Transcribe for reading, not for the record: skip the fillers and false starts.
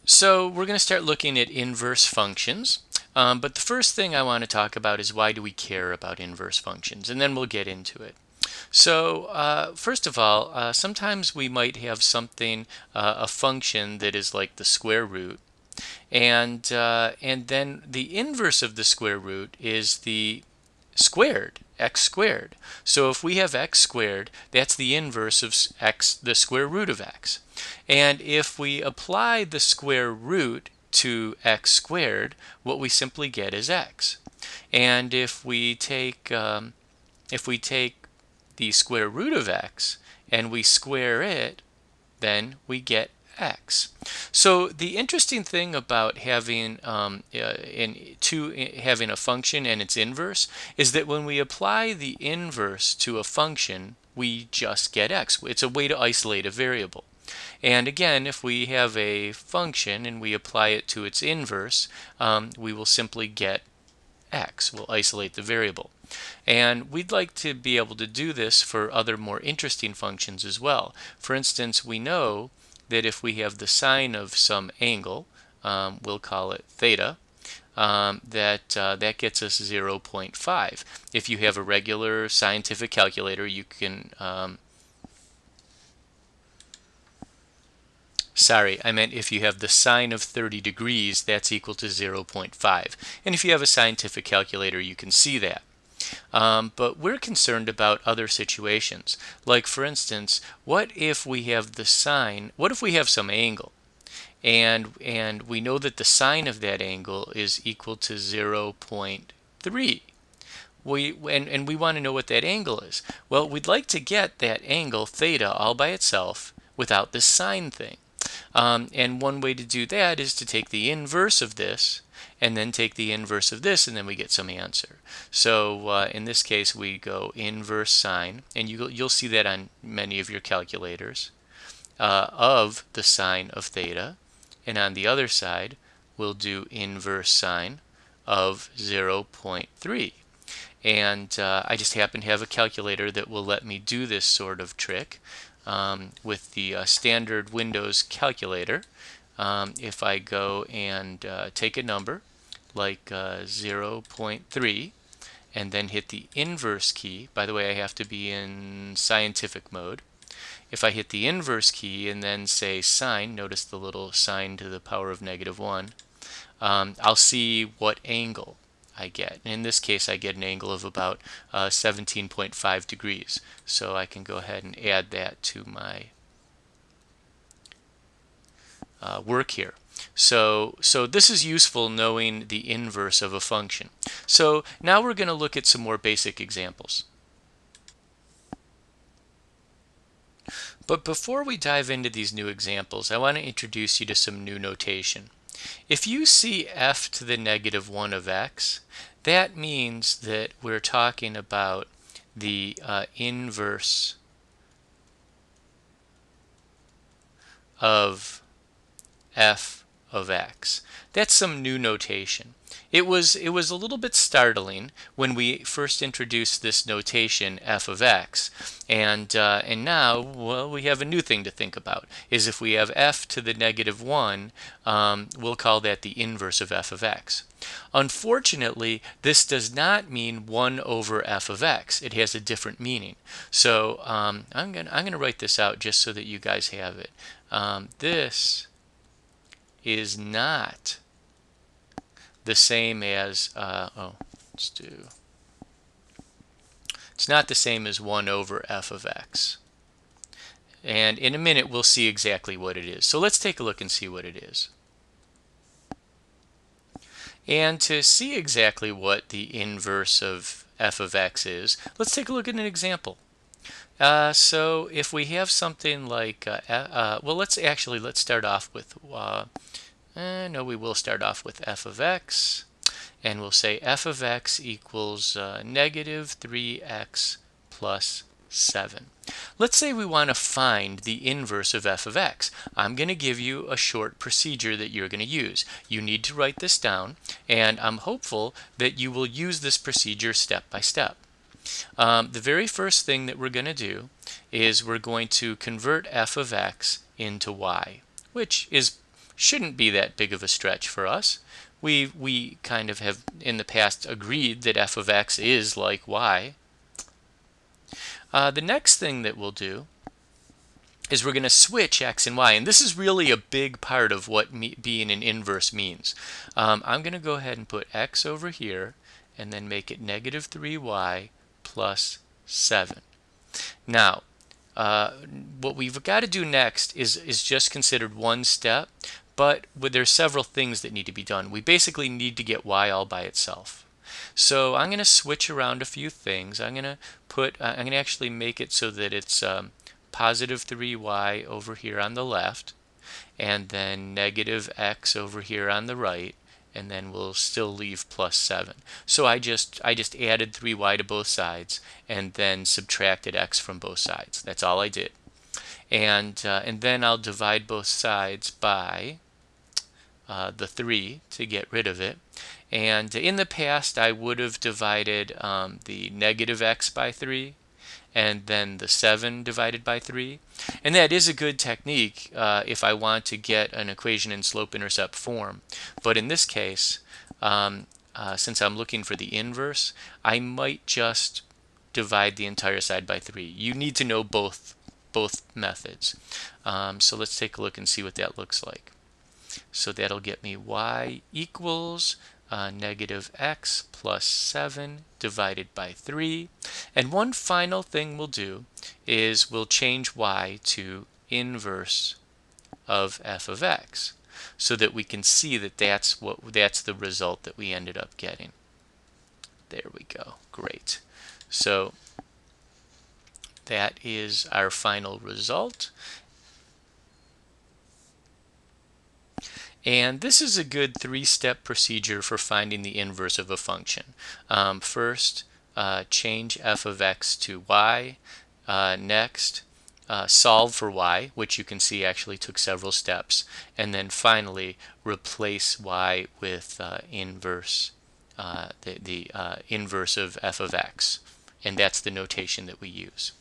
So we're going to start looking at inverse functions. But the first thing I want to talk about is why do we care about inverse functions? And then we'll get into it. So first of all, sometimes we might have something, a function that is like the square root. And then the inverse of the square root is the squared, x squared. So if we have x squared, that's the inverse of x, the square root of x. And if we apply the square root to x squared, what we simply get is x. And if we take the square root of x and we square it, then we get x. So the interesting thing about having having a function and its inverse is that when we apply the inverse to a function, we just get x. It's a way to isolate a variable. And again, if we have a function and we apply it to its inverse, we will simply get x. We'll isolate the variable. And we'd like to be able to do this for other more interesting functions as well. For instance, we know that if we have the sine of some angle, we'll call it theta, that gets us 0.5. If you have a regular scientific calculator, you can sorry, I meant if you have the sine of 30 degrees, that's equal to 0.5. And if you have a scientific calculator, you can see that. But we're concerned about other situations. Like, for instance, what if we have the sine, what if we have some angle? And we know that the sine of that angle is equal to 0.3. And we want to know what that angle is. Well, we'd like to get that angle, theta, all by itself without this sine thing. And one way to do that is to take the inverse of this and then take the inverse of this, and then we get some answer. So in this case, we go inverse sine, and you'll see that on many of your calculators, of the sine of theta. And on the other side, we'll do inverse sine of 0.3. And I just happen to have a calculator that will let me do this sort of trick. With the standard Windows calculator, if I go and take a number like 0.3 and then hit the inverse key, by the way, I have to be in scientific mode. If I hit the inverse key and then say sine, notice the little sine to the power of -1, I'll see what angle I get. In this case, I get an angle of about 17.5 degrees. So I can go ahead and add that to my work here. So this is useful, knowing the inverse of a function. So now we're going to look at some more basic examples. But before we dive into these new examples, I want to introduce you to some new notation. If you see f to the -1 of x, that means that we're talking about the inverse of f of x. That's some new notation. It was a little bit startling when we first introduced this notation f of x, and now, well, we have a new thing to think about. Is if we have f to the -1, we'll call that the inverse of f of x. Unfortunately, this does not mean 1 over f of x. It has a different meaning. So I'm gonna write this out just so that you guys have it. This is not the same as it's not the same as 1 over f of x. And in a minute we'll see exactly what it is. So let's take a look and see what it is. And to see exactly what the inverse of f of x is, let's take a look at an example. So if we have something like, well, let's start off with, no, we will start off with f of x, and we'll say f of x equals -3x plus 7. Let's say we want to find the inverse of f of x. I'm going to give you a short procedure that you're going to use. You need to write this down, and I'm hopeful that you will use this procedure step by step. The very first thing that we're going to do is we're going to convert f of x into y, which is shouldn't be that big of a stretch for us. We kind of have in the past agreed that f of x is like y. The next thing that we'll do is we're going to switch x and y, and this is really a big part of what being an inverse means. I'm going to go ahead and put x over here and then make it negative 3y plus 7. Now, what we've got to do next is just considered one step, but there's several things that need to be done. We basically need to get y all by itself. So I'm going to switch around a few things. I'm going to actually make it so that it's positive 3y over here on the left, and then negative x over here on the right, and then we'll still leave plus 7. So I just added 3y to both sides and then subtracted x from both sides. That's all I did. And then I'll divide both sides by the 3 to get rid of it. And in the past, I would have divided the negative x by 3 and then the 7 divided by 3. And that is a good technique if I want to get an equation in slope-intercept form. But in this case, since I'm looking for the inverse, I might just divide the entire side by 3. You need to know both methods. So let's take a look and see what that looks like. So that'll get me y equals negative x plus 7 divided by 3. And one final thing we'll do is we'll change y to inverse of f of x so that we can see that that's the result that we ended up getting. There we go. Great. So that is our final result. And this is a good three-step procedure for finding the inverse of a function. First, change f of x to y. Next, solve for y, which you can see actually took several steps. And then finally, replace y with inverse, the inverse of f of x. And that's the notation that we use.